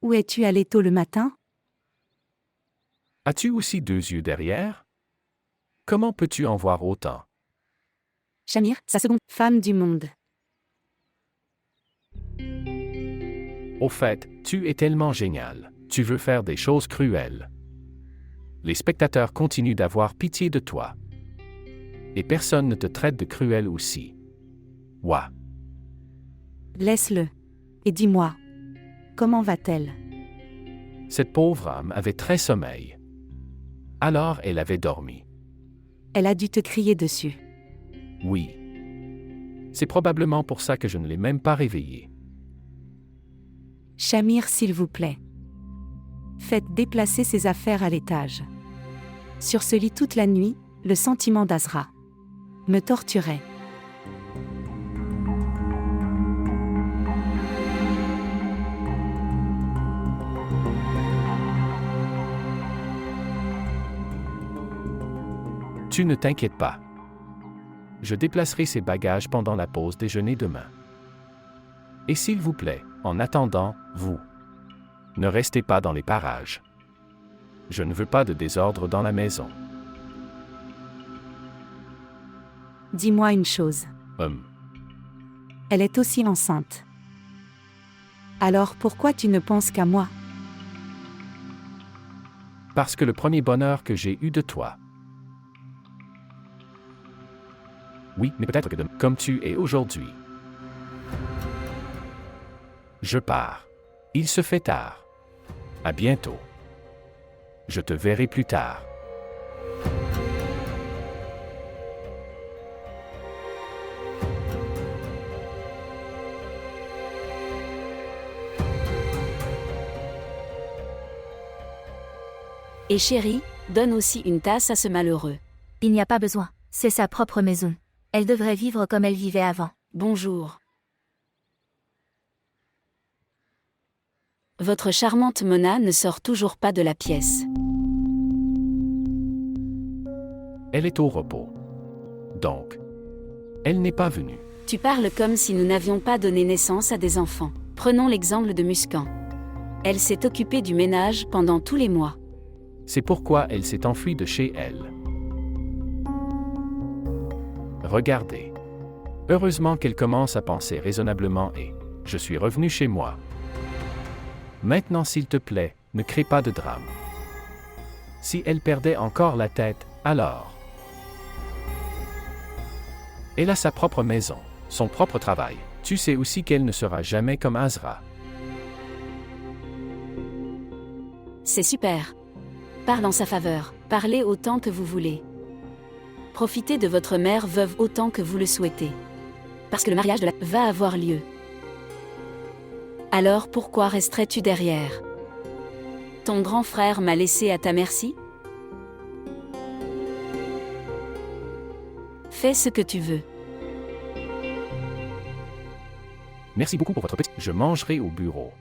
Où es-tu allé tôt le matin? As-tu aussi 2 yeux derrière? Comment peux-tu en voir autant? Shamir, sa seconde femme du monde. Au fait, tu es tellement génial. Tu veux faire des choses cruelles. Les spectateurs continuent d'avoir pitié de toi. Et personne ne te traite de cruel aussi. Ouah. Laisse-le. Et dis-moi. Comment va-t-elle? Cette pauvre âme avait très sommeil. Alors elle avait dormi. Elle a dû te crier dessus. Oui. C'est probablement pour ça que je ne l'ai même pas réveillée. Shamir, s'il vous plaît. Faites déplacer ses affaires à l'étage. Sur ce lit toute la nuit, le sentiment d'Azra me torturait. Tu ne t'inquiètes pas. Je déplacerai ces bagages pendant la pause déjeuner demain. Et s'il vous plaît, en attendant, vous, ne restez pas dans les parages. Je ne veux pas de désordre dans la maison. Dis-moi une chose. Elle est aussi enceinte. Alors pourquoi tu ne penses qu'à moi? Parce que le premier bonheur que j'ai eu de toi. Oui, mais peut-être que comme tu es aujourd'hui. Je pars. Il se fait tard. À bientôt. Je te verrai plus tard. Et chérie, donne aussi une tasse à ce malheureux. Il n'y a pas besoin, c'est sa propre maison. Elle devrait vivre comme elle vivait avant. Bonjour. Votre charmante Mona ne sort toujours pas de la pièce. Elle est au repos. Donc, elle n'est pas venue. Tu parles comme si nous n'avions pas donné naissance à des enfants. Prenons l'exemple de Muscan. Elle s'est occupée du ménage pendant tous les mois. C'est pourquoi elle s'est enfuie de chez elle. Regardez. Heureusement qu'elle commence à penser raisonnablement et je suis revenu chez moi. Maintenant, s'il te plaît, ne crée pas de drame. Si elle perdait encore la tête, alors. Elle a sa propre maison, son propre travail. Tu sais aussi qu'elle ne sera jamais comme Azra. C'est super. Parle en sa faveur, parlez autant que vous voulez. Profitez de votre mère veuve autant que vous le souhaitez. Parce que le mariage de la va avoir lieu. Alors pourquoi resterais-tu derrière? Ton grand frère m'a laissé à ta merci? Fais ce que tu veux. Merci beaucoup pour votre petit. Je mangerai au bureau.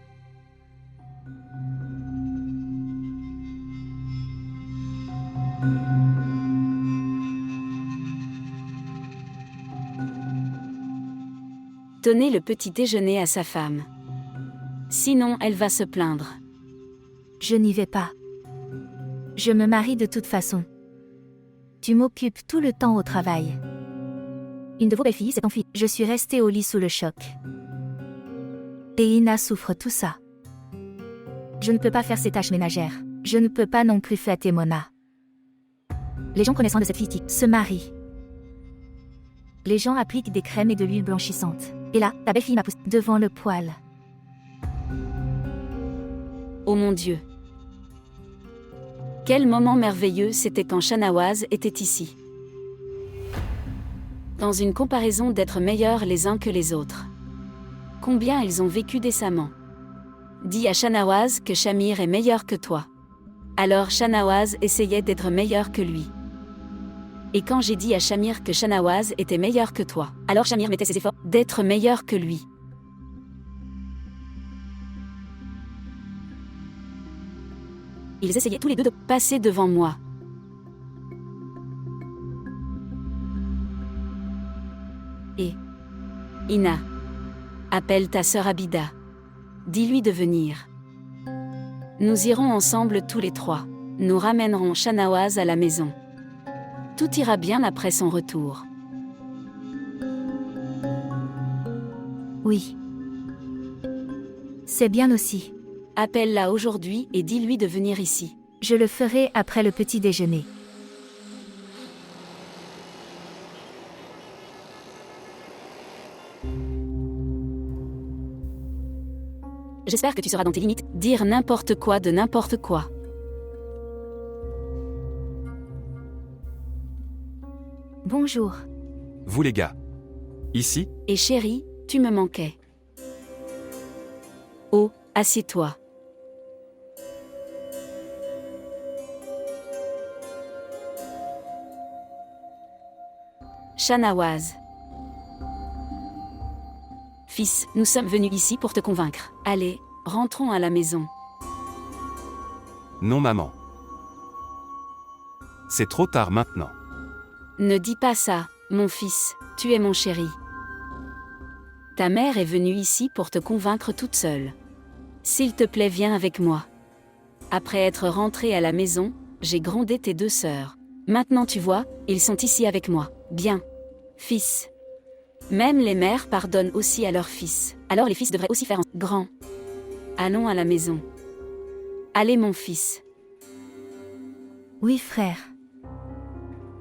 Donnez le petit déjeuner à sa femme. Sinon, elle va se plaindre. Je n'y vais pas. Je me marie de toute façon. Tu m'occupes tout le temps au travail. Une de vos belles-filles s'est enfuie. Je suis restée au lit sous le choc. Et Ina souffre tout ça. Je ne peux pas faire ces tâches ménagères. Je ne peux pas non plus flatter Mona. Les gens prenant soin de cette fille se marient. Les gens appliquent des crèmes et de l'huile blanchissante. Et là, ta belle-fille m'a poussé devant le poêle. Oh mon Dieu! Quel moment merveilleux c'était quand Shahnawaz était ici. Dans une comparaison d'être meilleurs les uns que les autres. Combien ils ont vécu décemment. Dis à Shahnawaz que Shamir est meilleur que toi. Alors Shahnawaz essayait d'être meilleur que lui. Et quand j'ai dit à Shamir que Shahnawaz était meilleur que toi, alors Shamir mettait ses efforts d'être meilleur que lui. Ils essayaient tous les deux de passer devant moi. Et Ina, appelle ta sœur Abida. Dis-lui de venir. Nous irons ensemble tous les trois. Nous ramènerons Shahnawaz à la maison. Tout ira bien après son retour. Oui. C'est bien aussi. Appelle-la aujourd'hui et dis-lui de venir ici. Je le ferai après le petit déjeuner. J'espère que tu seras dans tes limites. Dire n'importe quoi de n'importe quoi. Bonjour. Vous les gars. Ici? Et chérie, tu me manquais. Oh, assieds-toi. Shahnawaz. Fils, nous sommes venus ici pour te convaincre. Allez, rentrons à la maison. Non maman. C'est trop tard maintenant. Ne dis pas ça, mon fils, tu es mon chéri. Ta mère est venue ici pour te convaincre toute seule. S'il te plaît, viens avec moi. Après être rentré à la maison, j'ai grondé tes deux sœurs. Maintenant tu vois, ils sont ici avec moi. Bien. Fils. Même les mères pardonnent aussi à leurs fils. Alors les fils devraient aussi faire un grand. Allons à la maison. Allez mon fils. Oui, frère.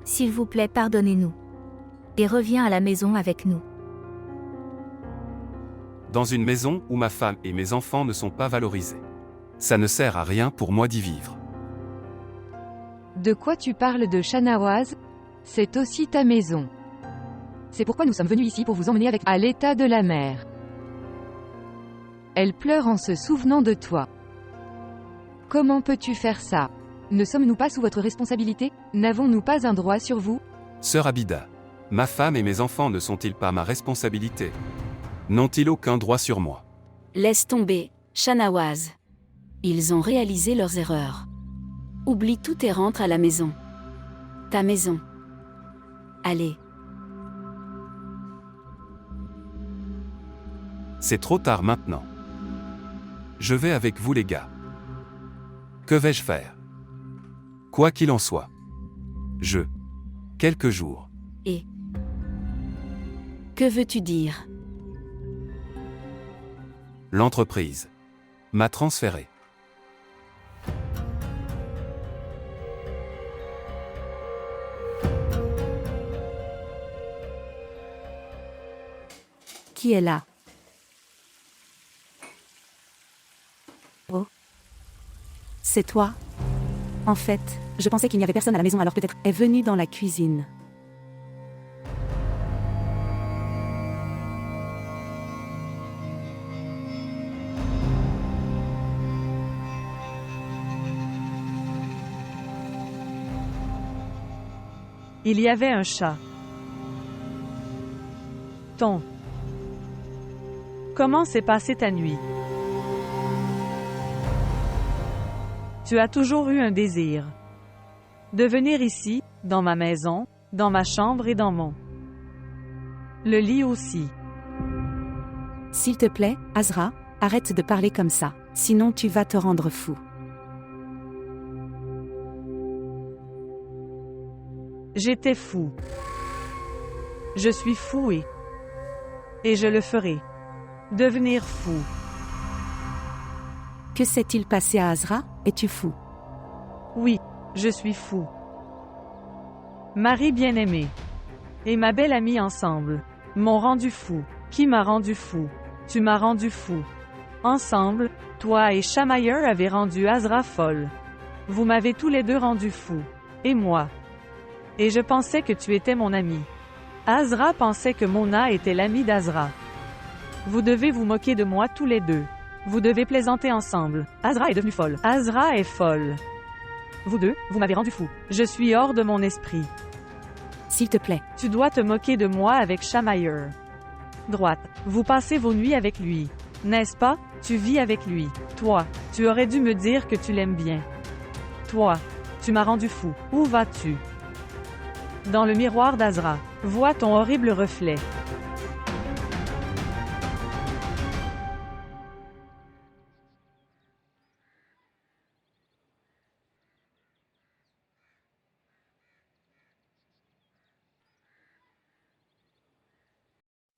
S'il vous plaît, pardonnez-nous. Et reviens à la maison avec nous. Dans une maison où ma femme et mes enfants ne sont pas valorisés. Ça ne sert à rien pour moi d'y vivre. De quoi tu parles de Shahnawaz? C'est aussi ta maison. C'est pourquoi nous sommes venus ici pour vous emmener avec à l'état de la mer. Elle pleure en se souvenant de toi. Comment peux-tu faire ça? Ne sommes-nous pas sous votre responsabilité? N'avons-nous pas un droit sur vous? Sœur Abida. Ma femme et mes enfants ne sont-ils pas ma responsabilité? N'ont-ils aucun droit sur moi? Laisse tomber, Shahnawaz. Ils ont réalisé leurs erreurs. Oublie tout et rentre à la maison. Ta maison. Allez. C'est trop tard maintenant. Je vais avec vous les gars. Que vais-je faire? Quoi qu'il en soit. Quelques jours. Et que veux-tu dire? L'entreprise m'a transféré. Qui est là? Oh. C'est toi? En fait, je pensais qu'il n'y avait personne à la maison, alors peut-être est venue dans la cuisine. Il y avait un chat. Comment s'est passée ta nuit? Tu as toujours eu un désir. De venir ici, dans ma maison, dans ma chambre et dans le lit aussi. S'il te plaît, Azra, arrête de parler comme ça, sinon tu vas te rendre fou. J'étais fou. Je suis fou et je le ferai. Devenir fou. Que s'est-il passé à Azra? Es-tu fou? Oui, je suis fou. Marie bien-aimée et ma belle amie ensemble m'ont rendu fou. Qui m'a rendu fou? Tu m'as rendu fou. Ensemble, toi et Shamayer avez rendu Azra folle. Vous m'avez tous les deux rendu fou. Et moi. Et je pensais que tu étais mon ami. Azra pensait que Mona était l'ami d'Azra. Vous devez vous moquer de moi tous les deux. Vous devez plaisanter ensemble. Azra est devenue folle. Azra est folle. Vous deux, vous m'avez rendu fou. Je suis hors de mon esprit. S'il te plaît. Tu dois te moquer de moi avec Shamayer. Droite. Vous passez vos nuits avec lui. N'est-ce pas? Tu vis avec lui. Toi, tu aurais dû me dire que tu l'aimes bien. Toi, tu m'as rendu fou. Où vas-tu? Dans le miroir d'Azra. Vois ton horrible reflet.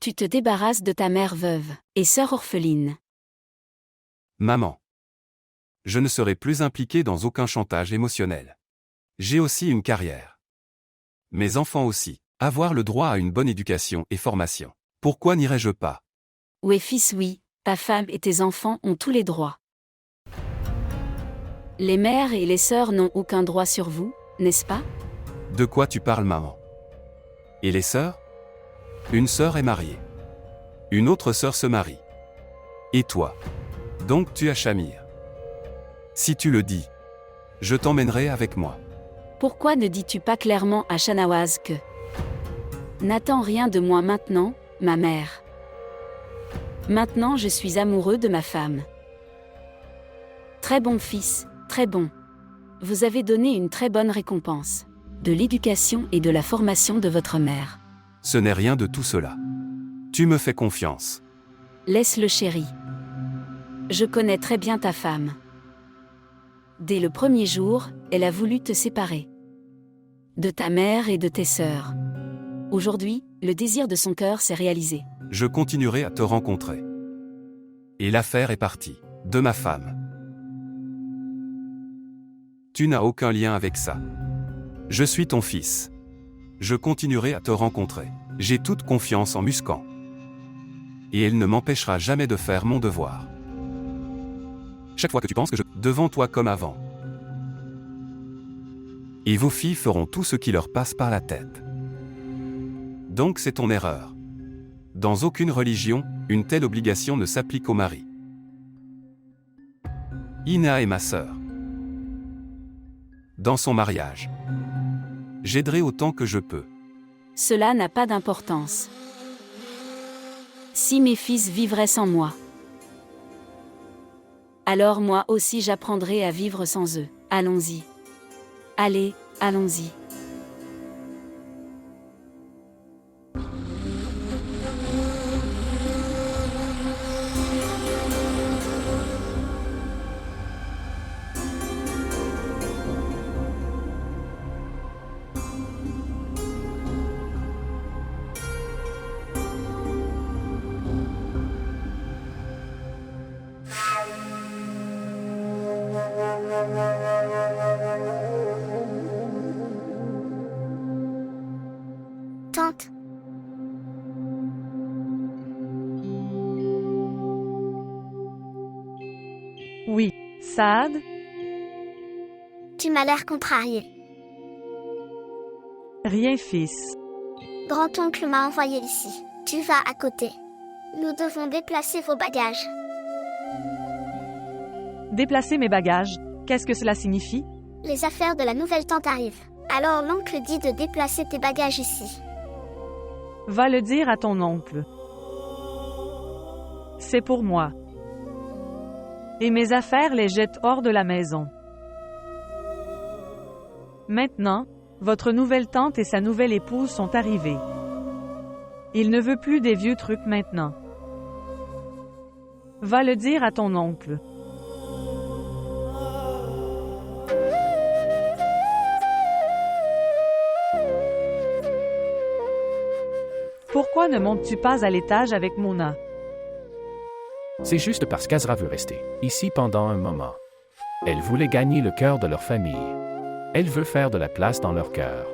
tu te débarrasses de ta mère veuve et sœur orpheline. Maman. Je ne serai plus impliqué dans aucun chantage émotionnel. J'ai aussi une carrière. Mes enfants aussi. Avoir le droit à une bonne éducation et formation. Pourquoi n'irais-je pas? Oui fils oui, ta femme et tes enfants ont tous les droits. Les mères et les sœurs n'ont aucun droit sur vous, n'est-ce pas? De quoi tu parles, maman? Et les sœurs? Une sœur est mariée. Une autre sœur se marie. Et toi? Donc tu as Shamir. Si tu le dis, je t'emmènerai avec moi. Pourquoi ne dis-tu pas clairement à Shanawaz que n'attends rien de moi maintenant, ma mère. Maintenant je suis amoureux de ma femme. Très bon fils, très bon. Vous avez donné une très bonne récompense. De l'éducation et de la formation de votre mère. Ce n'est rien de tout cela. Tu me fais confiance. Laisse-le chéri. Je connais très bien ta femme. Dès le premier jour, elle a voulu te séparer. De ta mère et de tes sœurs. Aujourd'hui, le désir de son cœur s'est réalisé. Je continuerai à te rencontrer. Et l'affaire est partie. De ma femme. Tu n'as aucun lien avec ça. Je suis ton fils. Je continuerai à te rencontrer. J'ai toute confiance en Muskan. Et elle ne m'empêchera jamais de faire mon devoir. Chaque fois que tu penses que je... devant toi comme avant. Et vos filles feront tout ce qui leur passe par la tête. Donc c'est ton erreur. Dans aucune religion, une telle obligation ne s'applique au mari. Ina est ma sœur. Dans son mariage. J'aiderai autant que je peux. Cela n'a pas d'importance. Si mes fils vivraient sans moi, alors moi aussi j'apprendrai à vivre sans eux. Allons-y. Allez, allons-y. Tante. Oui, Saad? Tu m'as l'air contrarié. Rien fils. Grand-oncle m'a envoyé ici. Tu vas à côté. Nous devons déplacer vos bagages. Déplacer mes bagages, qu'est-ce que cela signifie? Les affaires de la nouvelle tante arrivent. Alors l'oncle dit de déplacer tes bagages ici. Va le dire à ton oncle. C'est pour moi. Et mes affaires les jettent hors de la maison. Maintenant, votre nouvelle tante et sa nouvelle épouse sont arrivées. Il ne veut plus des vieux trucs maintenant. Va le dire à ton oncle. Pourquoi ne montes-tu pas à l'étage avec Mona? C'est juste parce qu'Azra veut rester ici pendant un moment. Elle voulait gagner le cœur de leur famille. Elle veut faire de la place dans leur cœur.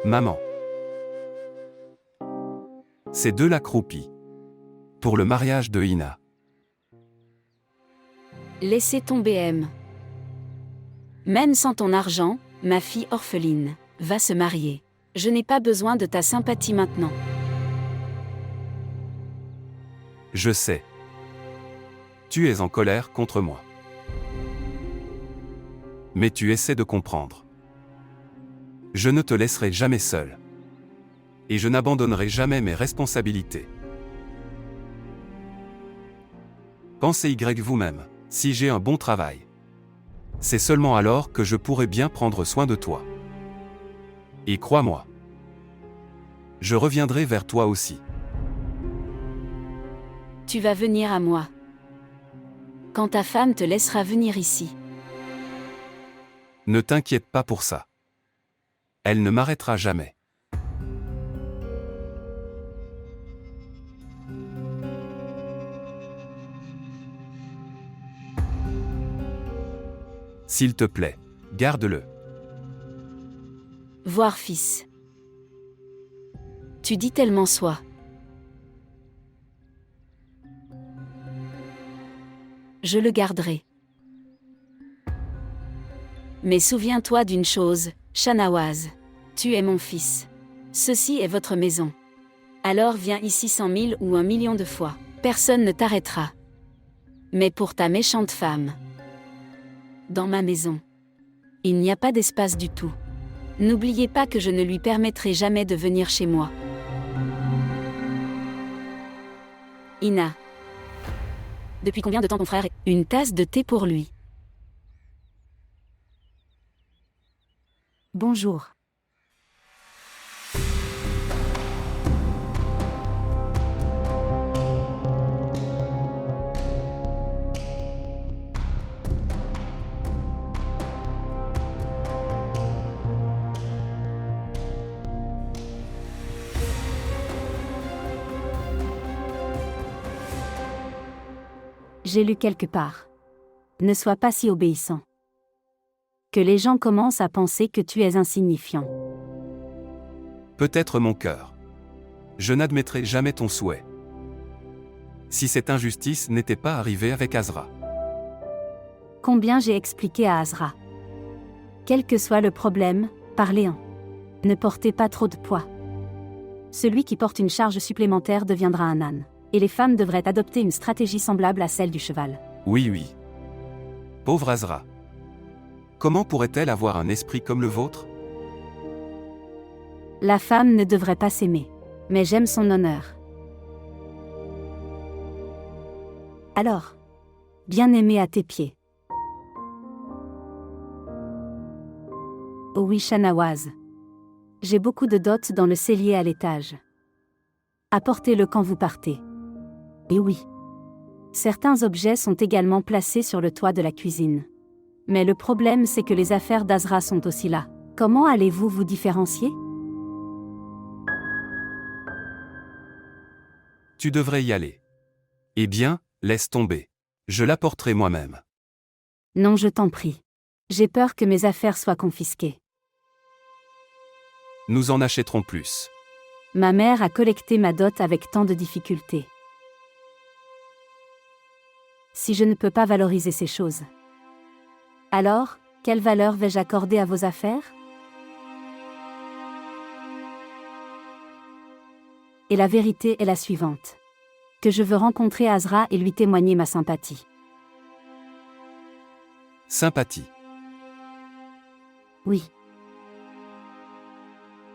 Maman. C'est de la croupie. Pour le mariage de Ina. Laissez tomber M. Même sans ton argent, ma fille orpheline va se marier. Je n'ai pas besoin de ta sympathie maintenant. Je sais. Tu es en colère contre moi. Mais tu essaies de comprendre. Je ne te laisserai jamais seul. Et je n'abandonnerai jamais mes responsabilités. Pensez vous-même, si j'ai un bon travail. C'est seulement alors que je pourrai bien prendre soin de toi. Et crois-moi, je reviendrai vers toi aussi. Tu vas venir à moi. Quand ta femme te laissera venir ici. Ne t'inquiète pas pour ça. Elle ne m'arrêtera jamais. S'il te plaît, garde-le. Voir fils. Tu dis tellement soit. Je le garderai. Mais souviens-toi d'une chose, Shahnawaz. Tu es mon fils. Ceci est votre maison. Alors viens ici 100 000 ou 1 million de fois. Personne ne t'arrêtera. Mais pour ta méchante femme. Dans ma maison. Il n'y a pas d'espace du tout. N'oubliez pas que je ne lui permettrai jamais de venir chez moi. Ina. Depuis combien de temps ton frère est... Une tasse de thé pour lui. Bonjour. J'ai lu quelque part. Ne sois pas si obéissant. Que les gens commencent à penser que tu es insignifiant. Peut-être mon cœur. Je n'admettrai jamais ton souhait. Si cette injustice n'était pas arrivée avec Azra. Combien j'ai expliqué à Azra. Quel que soit le problème, parlez-en. Ne portez pas trop de poids. Celui qui porte une charge supplémentaire deviendra un âne. Et les femmes devraient adopter une stratégie semblable à celle du cheval. Oui, oui. Pauvre Azra. Comment pourrait-elle avoir un esprit comme le vôtre? La femme ne devrait pas s'aimer. Mais j'aime son honneur. Alors, bien-aimé à tes pieds. Oh oui, Shahnawaz. J'ai beaucoup de dots dans le cellier à l'étage. Apportez-le quand vous partez. Et oui. Certains objets sont également placés sur le toit de la cuisine. Mais le problème c'est que les affaires d'Azra sont aussi là. Comment allez-vous vous différencier? Tu devrais y aller. Eh bien, laisse tomber. Je l'apporterai moi-même. Non, je t'en prie. J'ai peur que mes affaires soient confisquées. Nous en achèterons plus. Ma mère a collecté ma dot avec tant de difficultés. Si je ne peux pas valoriser ces choses, alors, quelle valeur vais-je accorder à vos affaires? Et la vérité est la suivante. Que je veux rencontrer Azra et lui témoigner ma sympathie. Sympathie. Oui.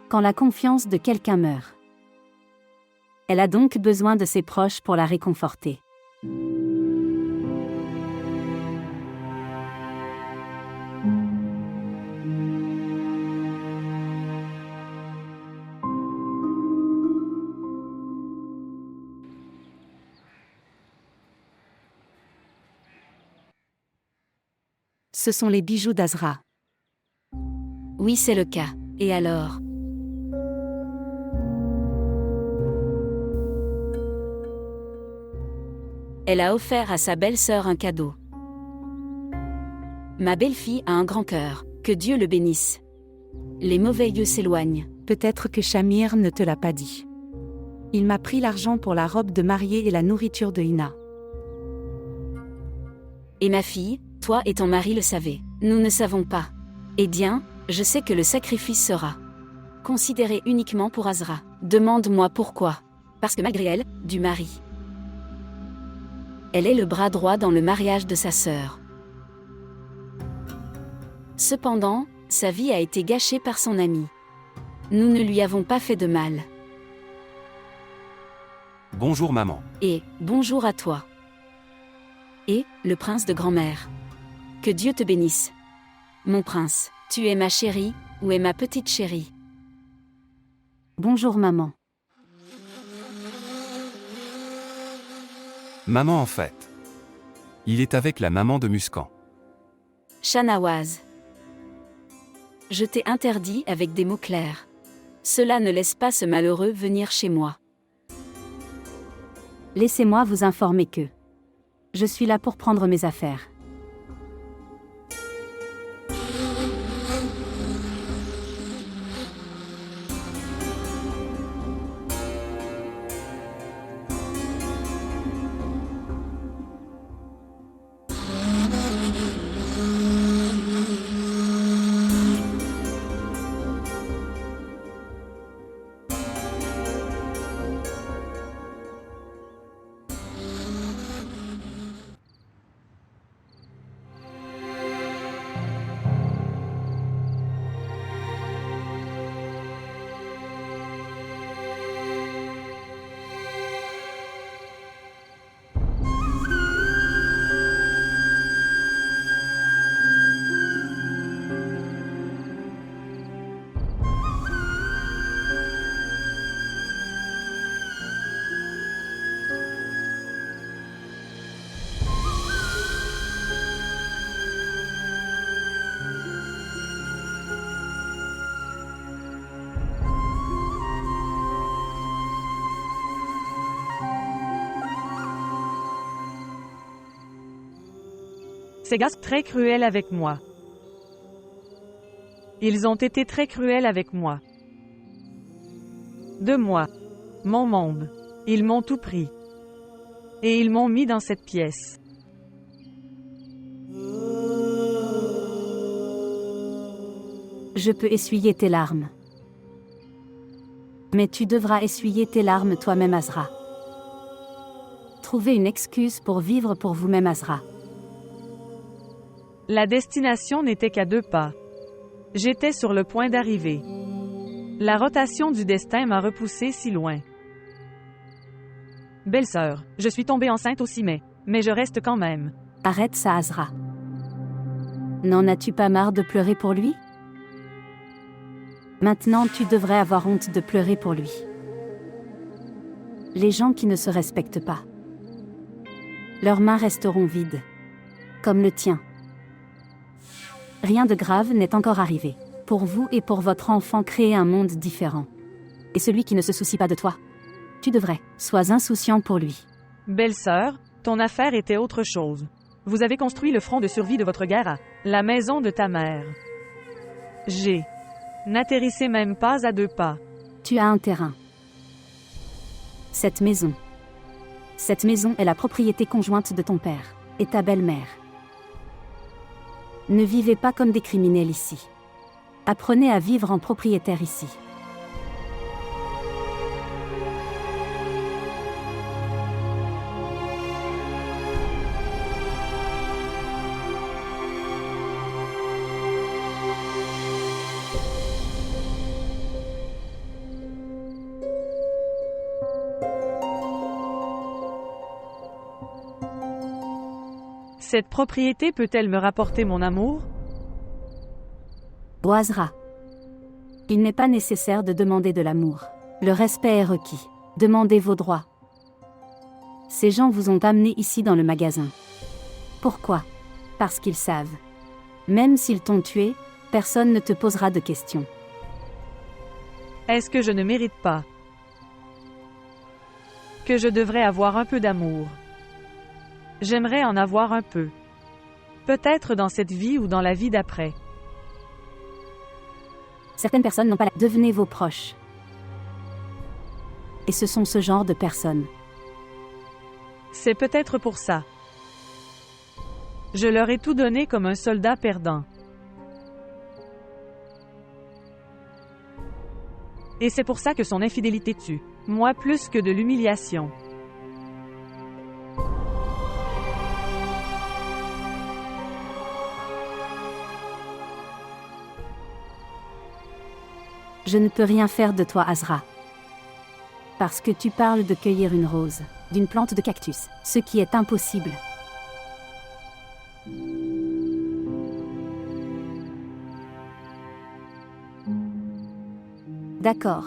Quand la confiance de quelqu'un meurt, elle a donc besoin de ses proches pour la réconforter. Ce sont les bijoux d'Azra. Oui, c'est le cas. Et alors? Elle a offert à sa belle-sœur un cadeau. Ma belle-fille a un grand cœur, que Dieu le bénisse. Les mauvais yeux s'éloignent. Peut-être que Shamir ne te l'a pas dit. Il m'a pris l'argent pour la robe de mariée et la nourriture de Ina. Et ma fille, toi et ton mari le savez. Nous ne savons pas. Eh bien, je sais que le sacrifice sera considéré uniquement pour Azra. Demande-moi pourquoi. Parce que malgré elle, du mari. Elle est le bras droit dans le mariage de sa sœur. Cependant, sa vie a été gâchée par son ami. Nous ne lui avons pas fait de mal. Bonjour maman. Et, bonjour à toi. Et, le prince de grand-mère. Que Dieu te bénisse. Mon prince, tu es ma chérie, ou est ma petite chérie? Bonjour maman. Maman en fait. Il est avec la maman de Muscan. Shahnawaz. Je t'ai interdit avec des mots clairs. Cela ne laisse pas ce malheureux venir chez moi. Laissez-moi vous informer que je suis là pour prendre mes affaires. Ces gars sont très cruels avec moi. Ils ont été très cruels avec moi. De moi. Mon monde. Ils m'ont tout pris. Et ils m'ont mis dans cette pièce. Je peux essuyer tes larmes. Mais tu devras essuyer tes larmes toi-même, Azra. Trouvez une excuse pour vivre pour vous-même, Azra. La destination n'était qu'à 2 pas. J'étais sur le point d'arriver. La rotation du destin m'a repoussé si loin. Belle-sœur, je suis tombée enceinte aussi mais je reste quand même. Arrête ça, Azra. N'en as-tu pas marre de pleurer pour lui? Maintenant, tu devrais avoir honte de pleurer pour lui. Les gens qui ne se respectent pas, leurs mains resteront vides, comme le tien. Rien de grave n'est encore arrivé. Pour vous et pour votre enfant, créez un monde différent. Et celui qui ne se soucie pas de toi, tu devrais. Sois insouciant pour lui. Belle-sœur, ton affaire était autre chose. Vous avez construit le front de survie de votre guerre à la maison de ta mère. N'atterrissez même pas à 2 pas. Tu as un terrain. Cette maison est la propriété conjointe de ton père et ta belle-mère. Ne vivez pas comme des criminels ici. Apprenez à vivre en propriétaire ici. Cette propriété peut-elle me rapporter mon amour? Azra. Il n'est pas nécessaire de demander de l'amour. Le respect est requis. Demandez vos droits. Ces gens vous ont amené ici dans le magasin. Pourquoi? Parce qu'ils savent. Même s'ils t'ont tué, personne ne te posera de questions. Est-ce que je ne mérite pas? Que je devrais avoir un peu d'amour? J'aimerais en avoir un peu. Peut-être dans cette vie ou dans la vie d'après. Certaines personnes n'ont pas la... Devenez vos proches. Et ce sont ce genre de personnes. C'est peut-être pour ça. Je leur ai tout donné comme un soldat perdant. Et c'est pour ça que son infidélité tue. Moi plus que de l'humiliation. Je ne peux rien faire de toi, Azra. Parce que tu parles de cueillir une rose, d'une plante de cactus, ce qui est impossible. D'accord.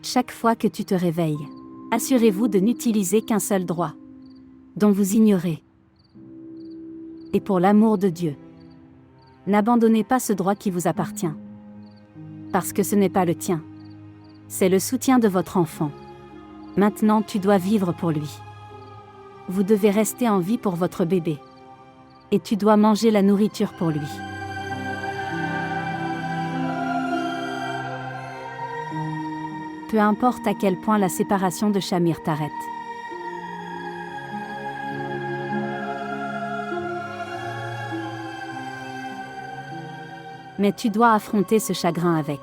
Chaque fois que tu te réveilles, assurez-vous de n'utiliser qu'un seul droit, dont vous ignorez. Et pour l'amour de Dieu, n'abandonnez pas ce droit qui vous appartient. Parce que ce n'est pas le tien. C'est le soutien de votre enfant. Maintenant tu dois vivre pour lui. Vous devez rester en vie pour votre bébé. Et tu dois manger la nourriture pour lui. Peu importe à quel point la séparation de Shamir t'arrête. Mais tu dois affronter ce chagrin avec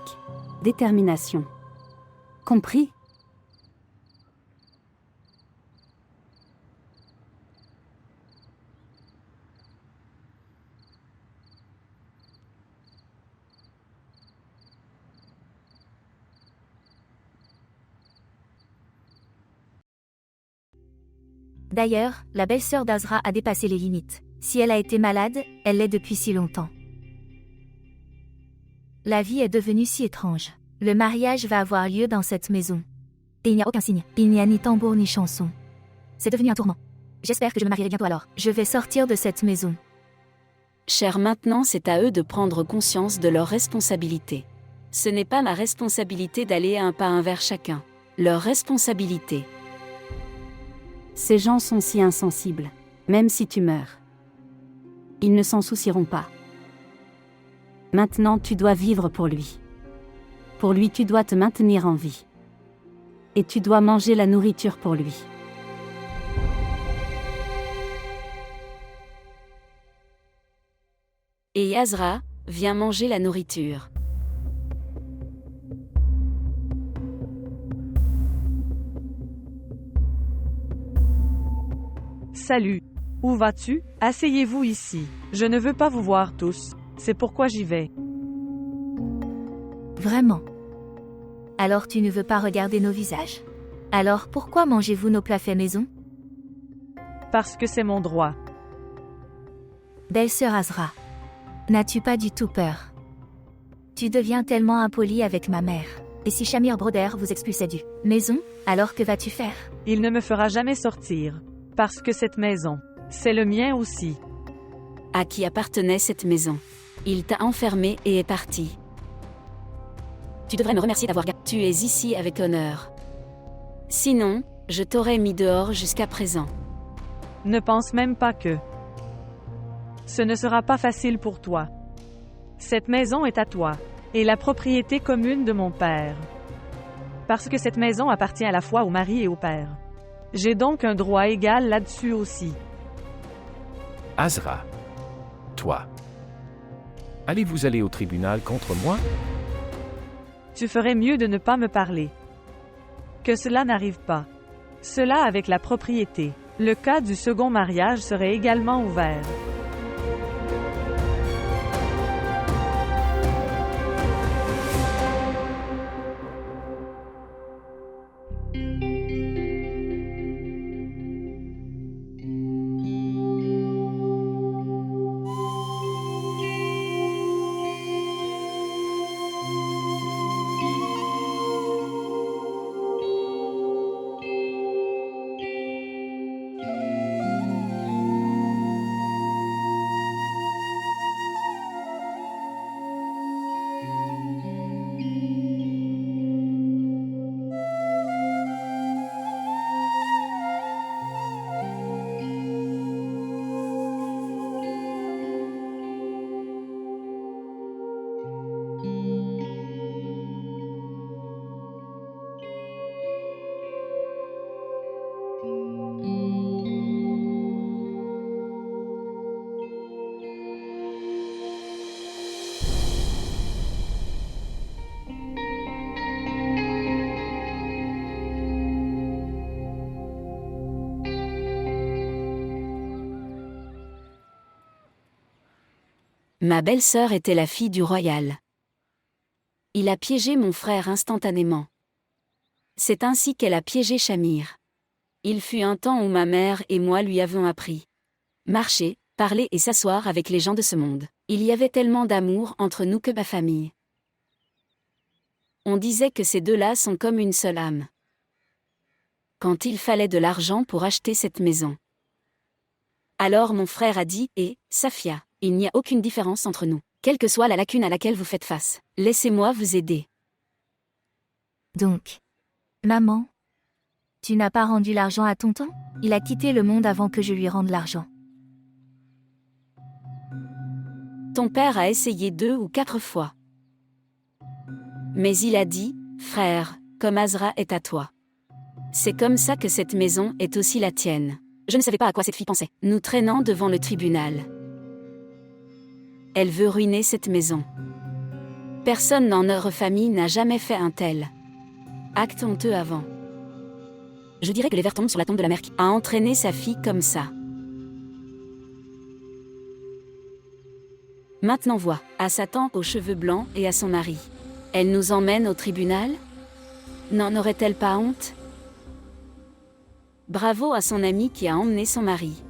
détermination. Compris? D'ailleurs, la belle-sœur d'Azra a dépassé les limites. Si elle a été malade, elle l'est depuis si longtemps. La vie est devenue si étrange. Le mariage va avoir lieu dans cette maison. Et il n'y a aucun signe. Il n'y a ni tambour ni chanson. C'est devenu un tourment. J'espère que je me marierai bientôt alors. Je vais sortir de cette maison. Cher, maintenant c'est à eux de prendre conscience de leurs responsabilités. Ce n'est pas ma responsabilité d'aller un pas vers chacun. Leur responsabilité. Ces gens sont si insensibles, même si tu meurs. Ils ne s'en soucieront pas. Maintenant tu dois vivre pour lui. Pour lui tu dois te maintenir en vie. Et tu dois manger la nourriture pour lui. Et Azra, viens manger la nourriture. Salut. Où vas-tu? Asseyez-vous ici. Je ne veux pas vous voir tous. C'est pourquoi j'y vais. Vraiment. Alors tu ne veux pas regarder nos visages. Alors pourquoi mangez-vous nos plats faits maison? Parce que c'est mon droit. Belle-sœur Azra. N'as-tu pas du tout peur? Tu deviens tellement impoli avec ma mère. Et si Shamir Broder vous expulsait du maison, alors que vas-tu faire? Il ne me fera jamais sortir. Parce que cette maison, c'est le mien aussi. À qui appartenait cette maison? Il t'a enfermé et est parti. Tu devrais me remercier d'avoir gardé. Tu es ici avec honneur. Sinon, je t'aurais mis dehors jusqu'à présent. Ne pense même pas que ce ne sera pas facile pour toi. Cette maison est à toi, et la propriété commune de mon père. Parce que cette maison appartient à la fois au mari et au père. J'ai donc un droit égal là-dessus aussi. Azra. Toi. Allez-vous aller au tribunal contre moi? Tu ferais mieux de ne pas me parler. Que cela n'arrive pas. Cela avec la propriété. Le cas du second mariage serait également ouvert. Ma belle-sœur était la fille du royal. Il a piégé mon frère instantanément. C'est ainsi qu'elle a piégé Shamir. Il fut un temps où ma mère et moi lui avions appris. Marcher, parler et s'asseoir avec les gens de ce monde. Il y avait tellement d'amour entre nous que ma famille. On disait que ces deux-là sont comme une seule âme. Quand il fallait de l'argent pour acheter cette maison. Alors mon frère a dit, Safia, il n'y a aucune différence entre nous, quelle que soit la lacune à laquelle vous faites face. Laissez-moi vous aider. Donc, maman, tu n'as pas rendu l'argent à tonton? Il a quitté le monde avant que je lui rende l'argent. Ton père a essayé 2 ou 4 fois. Mais il a dit, frère, comme Azra est à toi. C'est comme ça que cette maison est aussi la tienne. Je ne savais pas à quoi cette fille pensait. Nous traînant devant le tribunal. Elle veut ruiner cette maison. Personne dans notre famille n'a jamais fait un tel acte honteux avant. Je dirais que les vers tombent sur la tombe de la mère qui a entraîné sa fille comme ça. Maintenant vois, à Satan aux cheveux blancs et à son mari. Elle nous emmène au tribunal? N'en aurait-elle pas honte? Bravo à son ami qui a emmené son mari.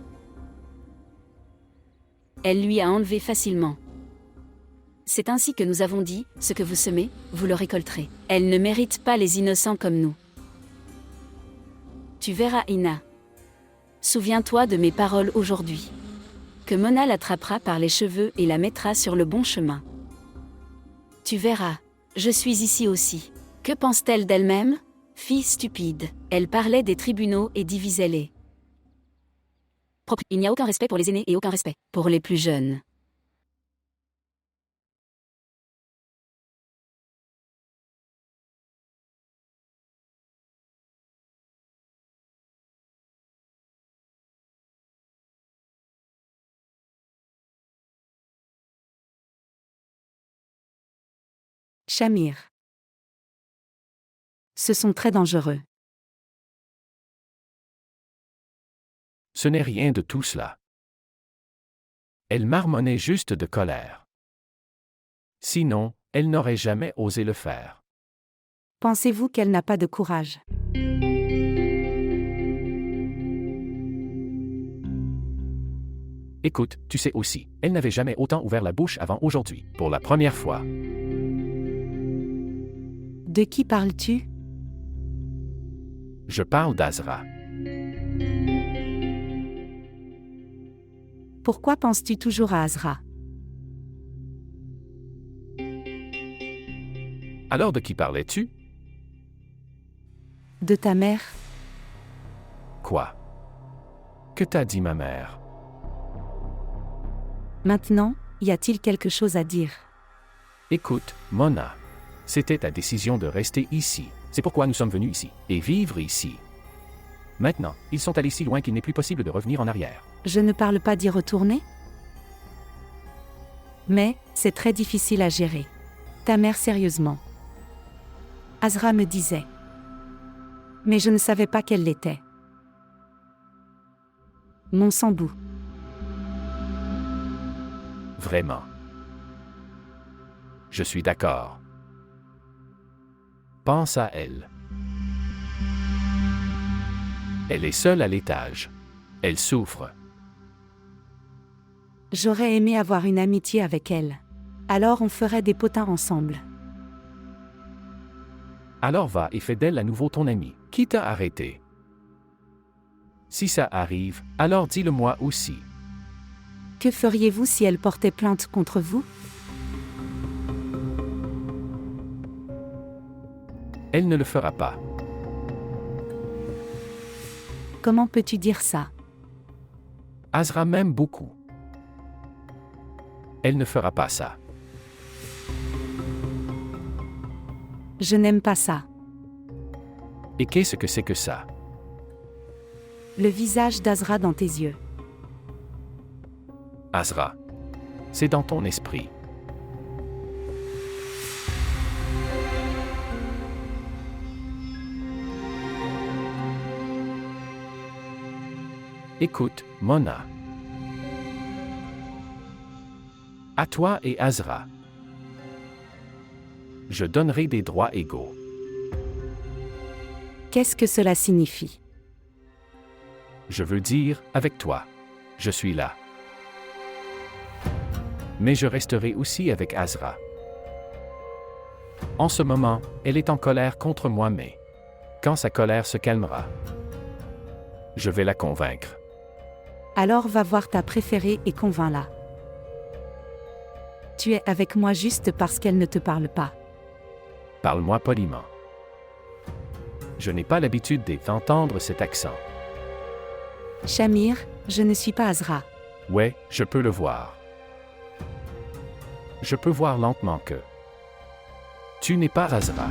Elle lui a enlevé facilement. C'est ainsi que nous avons dit, ce que vous semez, vous le récolterez. Elle ne mérite pas les innocents comme nous. Tu verras Ina. Souviens-toi de mes paroles aujourd'hui. Que Mona l'attrapera par les cheveux et la mettra sur le bon chemin. Tu verras, je suis ici aussi. Que pense-t-elle d'elle-même? Fille stupide. Elle parlait des tribunaux et divisait-les. Propre. Il n'y a aucun respect pour les aînés et aucun respect pour les plus jeunes. Shamir. Ce sont très dangereux. Ce n'est rien de tout cela. Elle marmonnait juste de colère. Sinon, elle n'aurait jamais osé le faire. Pensez-vous qu'elle n'a pas de courage? Écoute, tu sais aussi, elle n'avait jamais autant ouvert la bouche avant aujourd'hui, pour la première fois. De qui parles-tu? Je parle d'Azra. Pourquoi penses-tu toujours à Azra? Alors de qui parlais-tu? De ta mère? Quoi? Que t'a dit ma mère? Maintenant, y a-t-il quelque chose à dire? Écoute, Mona. C'était ta décision de rester ici. C'est pourquoi nous sommes venus ici, et vivre ici. Maintenant, ils sont allés si loin qu'il n'est plus possible de revenir en arrière. Je ne parle pas d'y retourner? Mais, c'est très difficile à gérer. Ta mère sérieusement. Azra me disait. Mais je ne savais pas qu'elle l'était. Mon sambou. Vraiment. Je suis d'accord. Pense à elle. Elle est seule à l'étage. Elle souffre. J'aurais aimé avoir une amitié avec elle. Alors on ferait des potins ensemble. Alors va et fais d'elle à nouveau ton amie. Qui t'a arrêté? Si ça arrive, alors dis-le-moi aussi. Que feriez-vous si elle portait plainte contre vous? Elle ne le fera pas. Comment peux-tu dire ça? Azra m'aime beaucoup. Elle ne fera pas ça. Je n'aime pas ça. Et qu'est-ce que c'est que ça? Le visage d'Azra dans tes yeux. Azra. C'est dans ton esprit. Écoute, Mona. À toi et Azra. Je donnerai des droits égaux. Qu'est-ce que cela signifie? Je veux dire, avec toi. Je suis là. Mais je resterai aussi avec Azra. En ce moment, elle est en colère contre moi, mais quand sa colère se calmera, je vais la convaincre. Alors va voir ta préférée et convainc-la. Tu es avec moi juste parce qu'elle ne te parle pas. Parle-moi poliment. Je n'ai pas l'habitude d'entendre cet accent. Shamir, je ne suis pas Azra. Ouais, je peux le voir. Je peux voir lentement que tu n'es pas Azra.